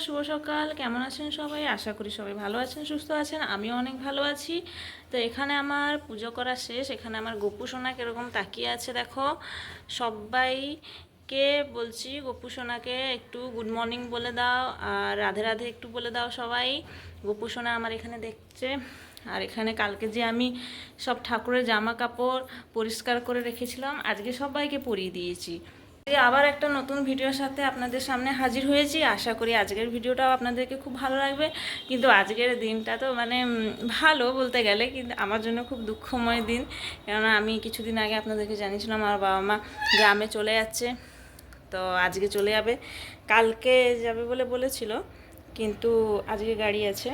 শুভ সকাল। কেমন আছেন সবাই? আশা করি সবাই ভালো আছেন, সুস্থ আছেন। আমিও অনেক ভালো আছি। তো এখানে আমার পুজো করা শেষ। এখানে আমার গপু সোনা কীরকম তাকিয়ে আছে দেখো। সবাইকে বলছি গপু সোনাকে একটু গুড মর্নিং বলে দাও, আর রাধে রাধে একটু বলে দাও সবাই। গপু সোনা আমার এখানে দেখছে। আর এখানে কালকে যে আমি সব ঠাকুরের জামা কাপড় পরিষ্কার করে রেখেছিলাম, আজকে সবাইকে পরিয়ে দিয়েছি। আবার একটা নতুন ভিডিওর সাথে আপনাদের সামনে হাজির হয়েছি। আশা করি আজকের ভিডিওটাও আপনাদেরকে খুব ভালো লাগবে। কিন্তু আজকের দিনটা তো ভালো বলতে গেলে, কিন্তু আমার জন্য খুব দুঃখময় দিন। কেননা আমি কিছুদিন আগে আপনাদেরকে জানিয়েছিলাম আমার বাবা মা গ্রামে চলে যাচ্ছে। তো আজকে চলে যাবে, কালকে যাবে বলে বলেছিল, কিন্তু আজকে গাড়ি আছে।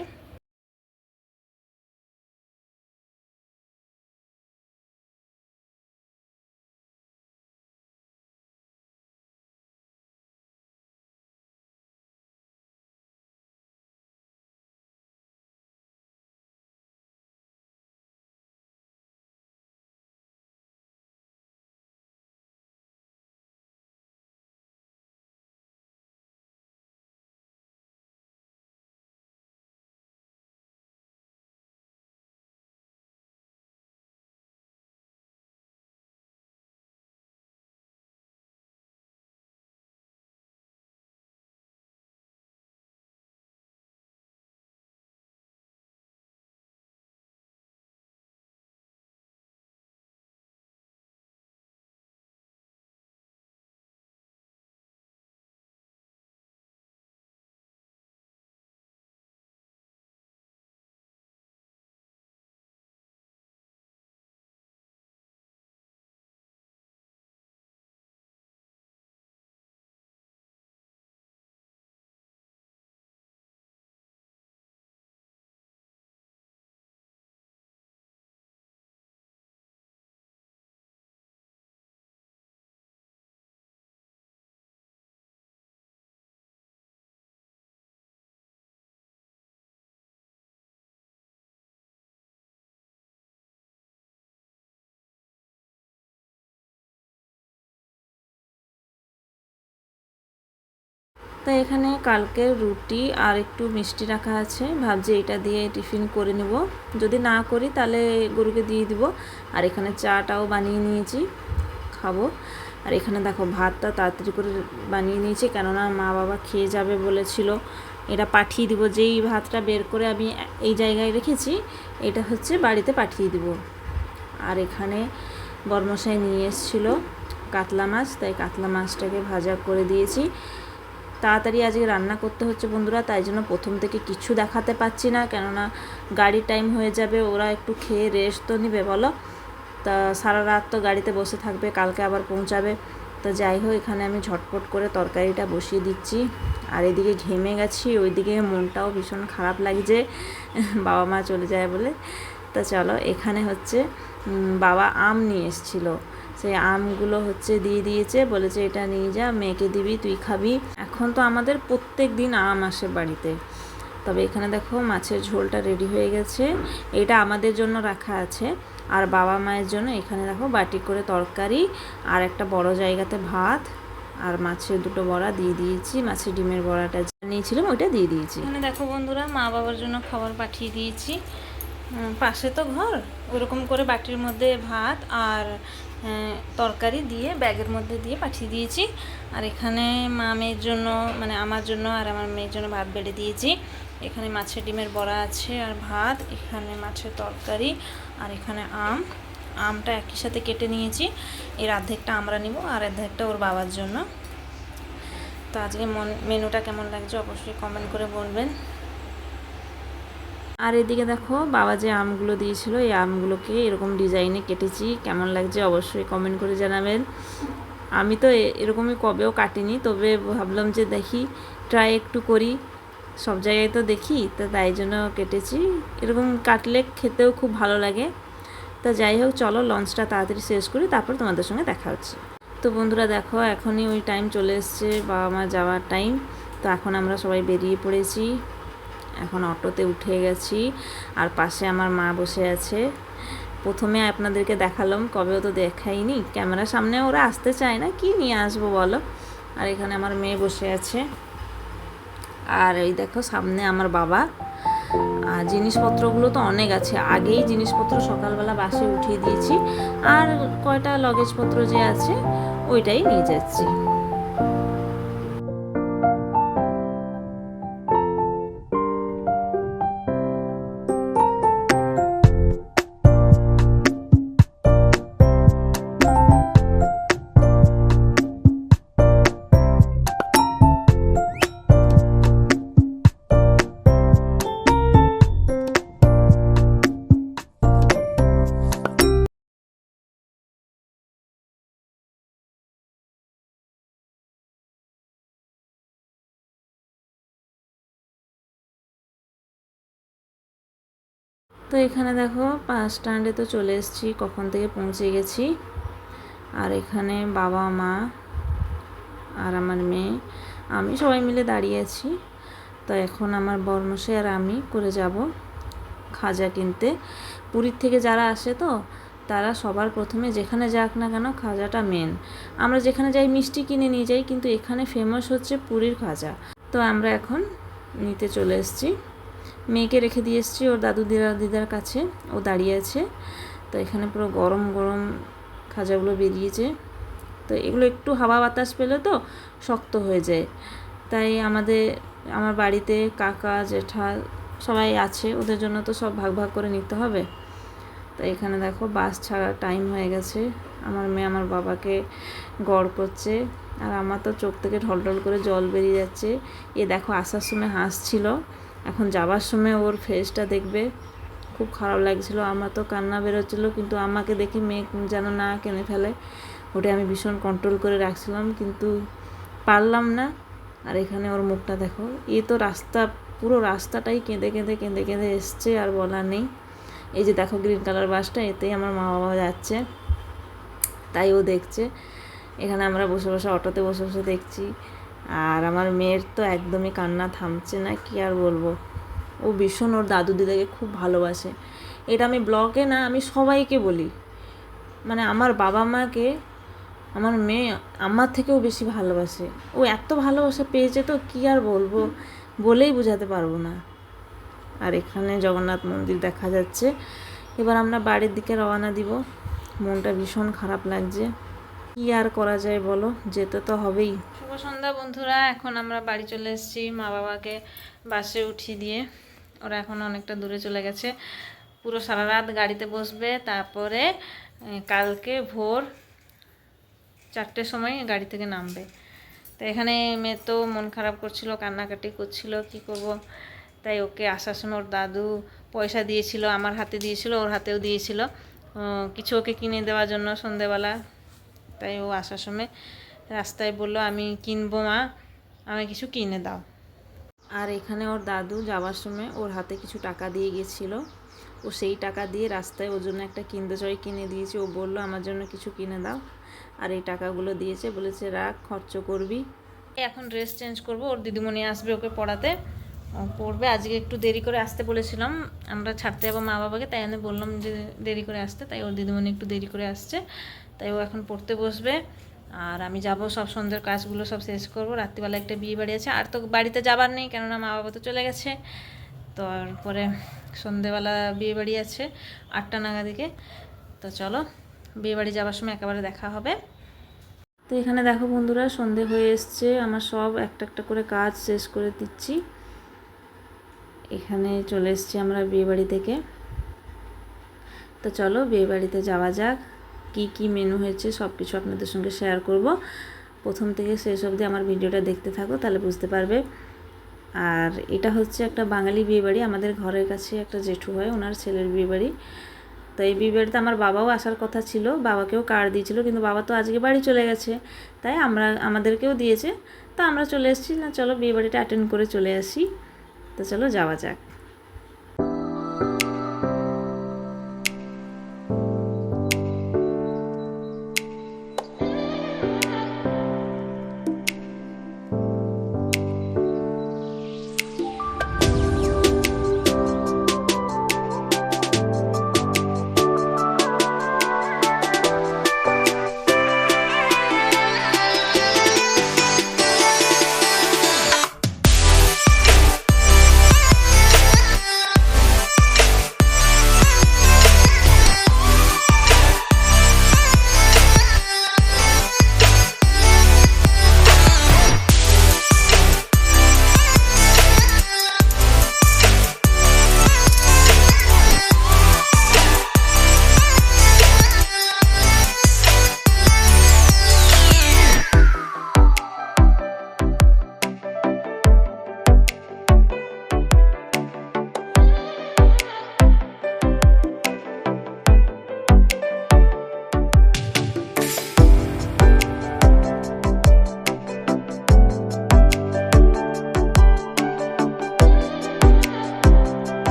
তো এখানে কালকের রুটি আর একটু মিষ্টি রাখা আছে, ভাবছি এটা দিয়ে টিফিন করে নেব। যদি না করি তাহলে গরুকে দিয়ে দিব। আর এখানে চাটাও বানিয়ে নিয়েছি, খাবো। আর এখানে দেখো ভাতটা তাড়াতাড়ি করে বানিয়ে নিয়েছি, কেননা মা বাবা খেয়ে যাবে বলেছিল। এটা পাঠিয়ে দিব, যেই ভাতটা বের করে আমি এই জায়গায় রেখেছি এটা হচ্ছে বাড়িতে পাঠিয়ে দিব। আর এখানে বরমশাই নিয়ে এসেছিলো কাতলা মাছ, তাই কাতলা মাছটাকে ভাজা করে দিয়েছি। তাড়াতাড়ি আজকে রান্না করতে হচ্ছে বন্ধুরা, তাই জন্য প্রথম থেকে কিছু দেখাতে পাচ্ছি না, কেননা গাড়ির টাইম হয়ে যাবে। ওরা একটু খেয়ে রেস্ট তো নিবে বলো, তা সারা রাত তো গাড়িতে বসে থাকবে, কালকে আবার পৌঁছাবে। তো যাই হোক, এখানে আমি ঝটপট করে তরকারিটা বসিয়ে দিচ্ছি। আর এদিকে ঘেমে গেছি, ওইদিকে মনটাও ভীষণ খারাপ লাগছে বাবা মা চলে যায় বলে। তো চলো, এখানে হচ্ছে বাবা আম নিয়ে এসেছিলো, সেই আমগুলো হচ্ছে দিয়ে দিয়েছে, বলেছে এটা নিয়ে যা, মেয়েকে দিবি, তুই খাবি। এখন তো আমাদের প্রত্যেক দিন আম আসে বাড়িতে। তবে এখানে দেখো মাছের ঝোলটা রেডি হয়ে গেছে, এটা আমাদের জন্য রাখা আছে। আর বাবা মায়ের জন্য এখানে দেখো বাটি করে তরকারি, আর একটা বড় জায়গাতে ভাত, আর মাছের দুটো বড়া দিয়ে দিয়েছি। মাছের ডিমের বড়াটা নিয়েছিলাম ওইটা দিয়ে দিয়েছি। এখানে দেখো বন্ধুরা, মা বাবার জন্য খাবার পাঠিয়ে দিয়েছি। পাশে তো ঘর, ওরকম করে বাটির মধ্যে ভাত আর তরকারি দিয়ে ব্যাগের মধ্যে দিয়ে পাঠিয়ে দিয়েছি। আর এখানে মা মেয়ের জন্য, আমার জন্য আর আমার মেয়ের জন্য ভাত বেড়ে দিয়েছি। এখানে মাছের ডিমের বড়া আছে আর ভাত, এখানে মাছের তরকারি, আর এখানে আমটা একই সাথে কেটে নিয়েছি। এর অর্ধেকটা আমরা নিব আর অর্ধেকটা ওর বাবার জন্য। তো আজকে মেনুটা কেমন লাগছে অবশ্যই কমেন্ট করে বলবেন। আর এদিকে দেখো বাবা যে আমগুলো দিয়েছিল, এই আমগুলোকে এরকম ডিজাইনে কেটেছি, কেমন লাগছে অবশ্যই কমেন্ট করে জানাবেন। আমি তো এরকমই কবেও কাটিনি, তবে ভাবলাম যে দেখি ট্রাই একটু করি, সব জায়গায় তো দেখি, তো তাই জন্য কেটেছি। এরকম কাটলে খেতেও খুব ভালো লাগে। তো যাই হোক, চলো লঞ্চটা তাড়াতাড়ি শেষ করি, তারপর তোমাদের সঙ্গে দেখা হচ্ছে। তো বন্ধুরা দেখো, এখনই ওই টাইম চলে এসছে, বাবা মা যাওয়ার টাইম। তো এখন আমরা সবাই বেরিয়ে পড়েছি, এখন অটোতে উঠে গেছি। আর পাশে আমার মা বসে আছে। প্রথমে আপনাদেরকে দেখালাম, কবেও তো দেখাইনি, ক্যামেরার সামনে ওরা আসতে চায় না, কি নিয়ে আসবো বলো। আর এখানে আমার মেয়ে বসে আছে। আর এই দেখো সামনে আমার বাবা। আর জিনিসপত্রগুলো তো অনেক আছে, আগেই জিনিসপত্র সকালবেলা বাসে উঠিয়ে দিয়েছি, আর কয়টা লগেজপত্র যে আছে ওইটাই নিয়ে যাচ্ছি। তো এখানে দেখো বাস স্ট্যান্ডে তো চলে এসেছি, কখন থেকে পৌঁছে গেছি। আর এখানে বাবা মা আর আমার মেয়ে, আমি সবাই মিলে দাঁড়িয়ে আছি। তো এখন আমার বরমশাই আর আমি করে যাব খাজা কিনতে। পুরীর থেকে যারা আসে তো তারা সবার প্রথমে যেখানে যাক না কেন খাজাটা মেন। আমরা যেখানে যাই মিষ্টি কিনে নিয়ে যাই, কিন্তু এখানে ফেমাস হচ্ছে পুরীর খাজা। তো আমরা এখন নিতে চলে এসেছি। মেয়েকে রেখে দিয়ে এসেছি ওর দাদু দিদার কাছে, ও দাঁড়িয়ে আছে। তো এখানে পুরো গরম গরম খাজাগুলো বেরিয়েছে। তো এগুলো একটু হাওয়া বাতাস পেলে তো শক্ত হয়ে যায়, তাই আমার বাড়িতে কাকা জেঠা সবাই আছে, ওদের জন্য তো সব ভাগ ভাগ করে নিতে হবে। তো এখানে দেখো বাস ছাড়ার টাইম হয়ে গেছে, আমার মেয়ে আমার বাবাকে গড় করছে, আর আমার তো চোখ থেকে ঢলঢল করে জল বেরিয়ে যাচ্ছে। এ দেখো আসার সময় হাসছিল, এখন যাবার সময় ওর ফেসটা দেখবে, খুব খারাপ লাগছিল। আমার তো কান্না বেরোচ্ছিলো, কিন্তু আমাকে দেখে মেয়ে যেন না কেঁদে ফেলে, ওটা আমি ভীষণ কন্ট্রোল করে রাখছিলাম, কিন্তু পারলাম না। আর এখানে ওর মুখটা দেখো, এ তো পুরো রাস্তাটাই কেঁদে কেঁদে কেঁদে কেঁদে এসছে, আর বলার নেই। এই যে দেখো গ্রিন কালার বাসটা, এতেই আমার মা বাবা যাচ্ছে, তাই ও দেখছে। এখানে আমরা বসে বসে অটোতে বসে বসে দেখছি। আর আমার মেয়ের তো একদমই কান্না থামছে না, কি আর বলবো। ও ভীষণ ওর দাদু দিদাকে খুব ভালোবাসে। এটা আমি ব্লগে না, আমি সবাইকে বলি, মানে আমার বাবা মাকে আমার মেয়ে আমার থেকেও বেশি ভালোবাসে। ও এত ভালোবাসা পেয়েছে তো কি আর বলবো, বলেই বোঝাতে পারবো না। আর এখানে জগন্নাথ মন্দির দেখা যাচ্ছে। এবার আমরা বাড়ির দিকে রওনা দিব। মনটা ভীষণ খারাপ লাগছে, কি আর করা যায় বলো, যেতে তো হবেই। শুভ সন্ধ্যা বন্ধুরা, এখন আমরা বাড়ি চলে এসেছি মা বাবাকে বাসে উঠিয়ে দিয়ে। ওরা এখন অনেকটা দূরে চলে গেছে, পুরো সারা রাত গাড়িতে বসবে, তারপরে কালকে ভোর 4টের সময় গাড়ি থেকে নামবে। তো এখানে মেয়ে তো মন খারাপ করছিল, কান্নাকাটি করছিল, কি করব। তাই ওকে আসার সময় ওর দাদু পয়সা দিয়েছিল, আমার হাতে দিয়েছিল, ওর হাতেও দিয়েছিল কিছু ওকে কিনে দেওয়ার জন্য সন্ধেবেলা। তাই ও আসার সময় রাস্তায় বলল, আমি কিনবো মা, আমি কিছু কিনে দাও। আর এখানে ওর দাদু যাওয়ার সময় ওর হাতে কিছু টাকা দিয়ে গেছিলো, ও সেই টাকা দিয়ে রাস্তায় ওর জন্য একটা কিনতে চয় কিনে দিয়েছে। ও বলল আমার জন্য কিছু কিনে দাও, আর এই টাকাগুলো দিয়েছে, বলেছে রাখ, খরচ করবি। এখন ড্রেস চেঞ্জ করব, ওর দিদিমণি আসবে ওকে পড়াতে, পড়বে। আজকে একটু দেরি করে আসতে বলেছিলাম, আমরা ছাড়তে যাবো মা বাবাকে, তাই আমি বললাম যে দেরি করে আসতে, তাই ওর দিদিমণি একটু দেরি করে আসছে, তাই ও এখন পড়তে বসবে। আর আমি যাব, সব সন্ধ্যের কাজগুলো সব শেষ করব। রাত্রিবেলা একটা বিয়ে বাড়ি আছে, আর তো বাড়িতে যাবার নেই, কেননা মা বাবা তো চলে গেছে। তারপরে সন্ধেবেলা বিয়ে বাড়ি আছে 8টা নাগাদিকে। তো চলো, বিয়ে বাড়ি যাওয়ার সময় একেবারে দেখা হবে। তো এখানে দেখো বন্ধুরা, সন্ধে হয়ে এসছে, আমার সব একটা একটা করে কাজ শেষ করে দিচ্ছি। এখানে চলে এসছি আমরা বিয়ে বাড়ি থেকে। তো চলো বিয়ে বাড়িতে যাওয়া যাক। কি কি মেনু হয়েছে সব কিছু আপনাদের সঙ্গে শেয়ার করব। প্রথম থেকে শেষ অবধি আমার ভিডিওটা দেখতে থাকো, তাহলে বুঝতে পারবে। আর এটা হচ্ছে একটা বাঙালি বিয়েবাড়ি, আমাদের ঘরের কাছে একটা জেঠু হয়, ওনার ছেলের বিয়েবাড়ি। তো এই বিয়েবাড়িতে আমার বাবাও আসার কথা ছিল, বাবাকেও কার্ড দিয়েছিল, কিন্তু বাবা তো আজকে বাড়ি চলে গেছে, তাই আমাদেরকেও দিয়েছে। তো আমরা চলে এসেছি, না চলো বিয়েবাড়িটা অ্যাটেন্ড করে চলে আসি। তো চলো যাওয়া যাক।